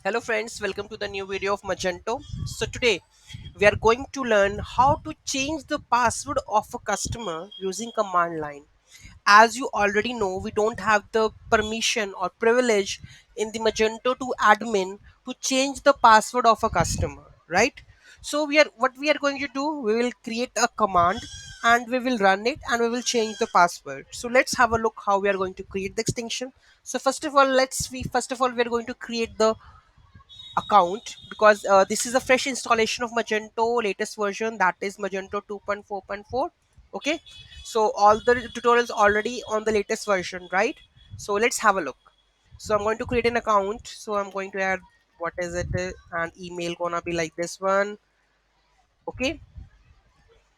Hello friends, welcome to the new video of Magento. So today we are going to learn how to change the password of a customer using command line. As you already know, we don't have the permission or privilege in the Magento to admin to change the password of a customer, right? So we are going to do, we will create a command and we will run it and we will change the password. So let's have a look how we are going to create the extension. So first of all we are going to create the account because this is a fresh installation of Magento latest version, that is Magento 2.4.4. Okay, so all the tutorials already on the latest version, right? So let's have a look. So I'm going to create an account, so I'm going to add, what is it, an email gonna be like this one. Okay,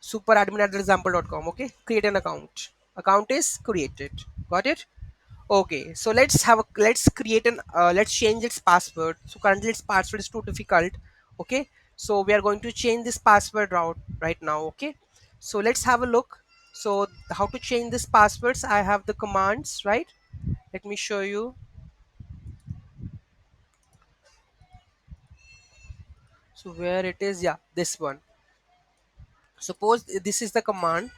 superadmin@example.com. Okay, create an account is created. Got it? Okay, so let's create an let's change its password. So currently its password is too difficult. Okay, so we are going to change this password route right now. Okay, so let's have a look. So how to change this passwords? I have the commands, right? Let me show you. So where it is, yeah, this one. Suppose this is the command,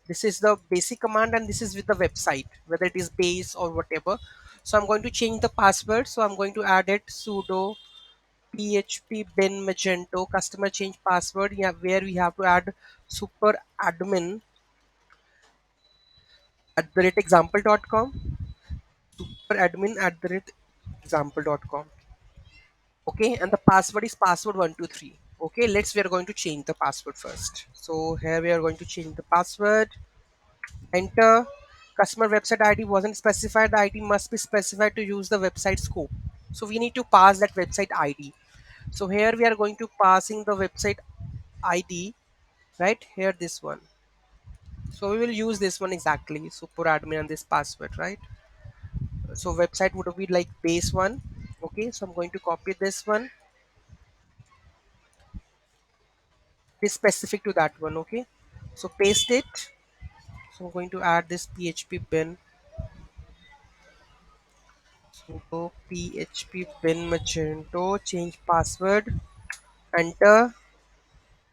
this is the basic command, and this is with the website, whether it is base or whatever. So I'm going to change the password. So I'm going to add it sudo PHP bin Magento customer change password. Yeah, where we have to add super admin @ example.com, super admin @ example.com. Okay, and the password is password 123. Okay, we are going to change the password first. So here we are going to change the password. Enter. Customer website ID wasn't specified. The ID must be specified to use the website scope. So we need to pass that website ID. So here we are going to passing the website ID, right here, this one. So we will use this one exactly, super admin and this password, right? So website would be like base one. Okay, so I'm going to copy this one, this specific to that one. Okay, so paste it. So I'm going to add this PHP bin. So PHP bin Magento change password. Enter.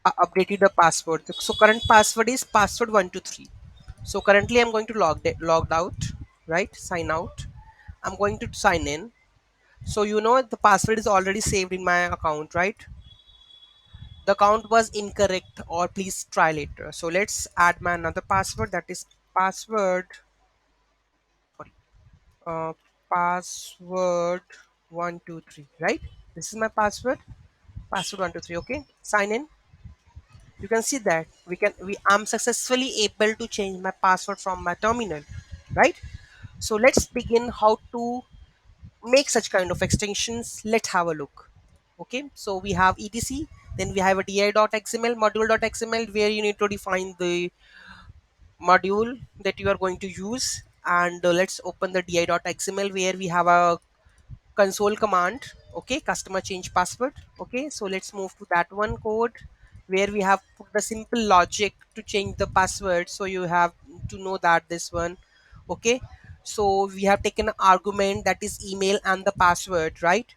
Updated the password. So current password is password 123. So currently I'm going to logged out, right? Sign out. I'm going to sign in. So you know the password is already saved in my account, right? The account was incorrect, or please try later. So let's add my another password, that is password, sorry, password 123, right? This is my password 123. Okay, sign in. You can see that we I'm successfully able to change my password from my terminal, right? So let's begin how to make such kind of extensions. Let's have a look. Okay, so we have etc, then we have a di.xml, module.xml, where you need to define the module that you are going to use. And let's open the di.xml, where we have a console command. Okay, customer change password. Okay, so let's move to that one code, where we have put the simple logic to change the password. So you have to know that this one. Okay, so we have taken an argument, that is email and the password, right?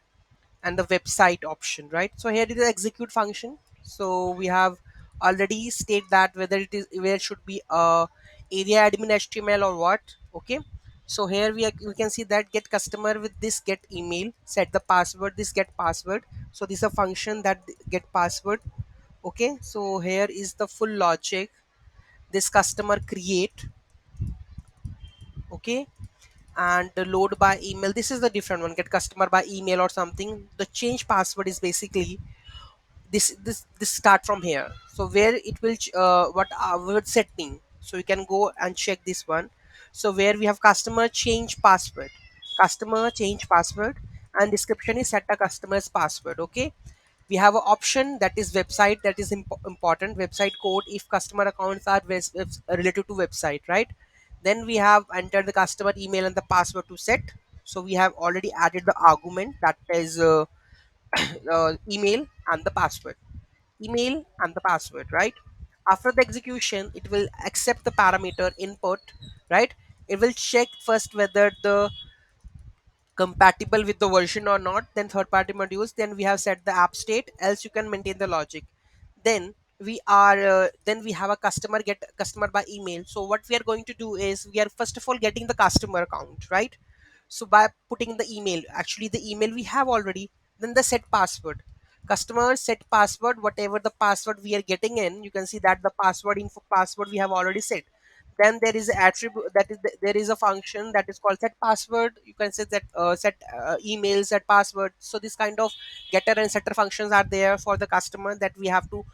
And the website option, right? So here is the execute function. So we have already state that whether it is, where should be a area admin HTML or what. Okay, so here we can see that get customer with this get email, set the password, this get password. So this is a function that get password. Okay, so here is the full logic. This customer create. Okay, and the load by email, this is the different one, get customer by email or something. The change password is basically this start from here. So where it will what our setting, so you can go and check this one. So where we have customer change password, and description is set a customer's password. Okay, we have an option, that is website, that is important, website code if customer accounts are related to website, right? Then we have entered the customer email and the password to set. So we have already added the argument, that is email and the password, right? After the execution, it will accept the parameter input, right? It will check first whether the compatible with the version or not, then third party modules, then we have set the app state, else you can maintain the logic. Then then we have a customer get customer by email. So what we are going to do is we are first of all getting the customer account, right? So by putting the email, actually the email we have already, then the set password, customer set password, whatever the password we are getting in, you can see that the password info password we have already set. Then there is an attribute that is there is a function that is called set password. You can say that set email, set password. So this kind of getter and setter functions are there for the customer, that we have to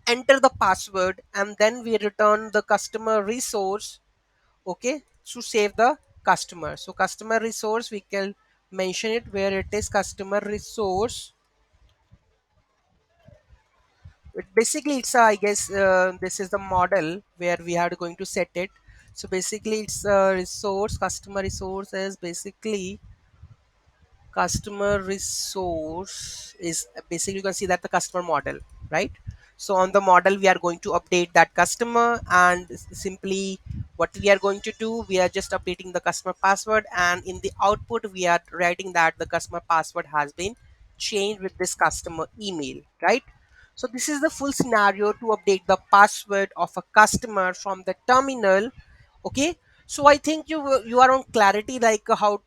enter the password and then we return the customer resource, okay, to save the customer. So customer resource, we can mention it where it is customer resource. Basically it's I guess this is the model where we are going to set it. So basically it's resource, customer resource is basically customer resource is basically, you can see that the customer model, right? So on the model we are going to update that customer, and simply what we are going to do, we are just updating the customer password, and in the output we are writing that the customer password has been changed with this customer email, right? So this is the full scenario to update the password of a customer from the terminal. Okay, so I think you are on clarity, like how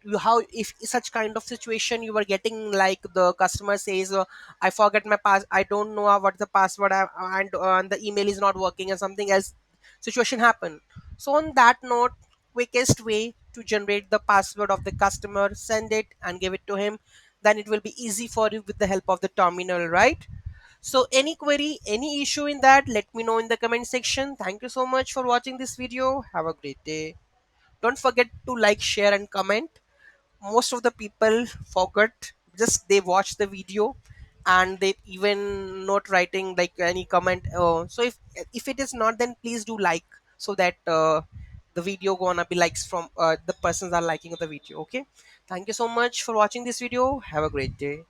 if such kind of situation you were getting, like the customer says, I forget my pass, I don't know what the password and the email is not working or something else situation happen. So on that note, quickest way to generate the password of the customer, send it and give it to him, then it will be easy for you with the help of the terminal, right? So any query, any issue in that, let me know in the comment section. Thank you so much for watching this video. Have a great day. Don't forget to like, share and comment. Most of the people forget, just they watch the video and they even not writing like any comment. So if it is not, then please do like, so that the video gonna be likes from the persons are liking the video. Okay. Thank you so much for watching this video. Have a great day.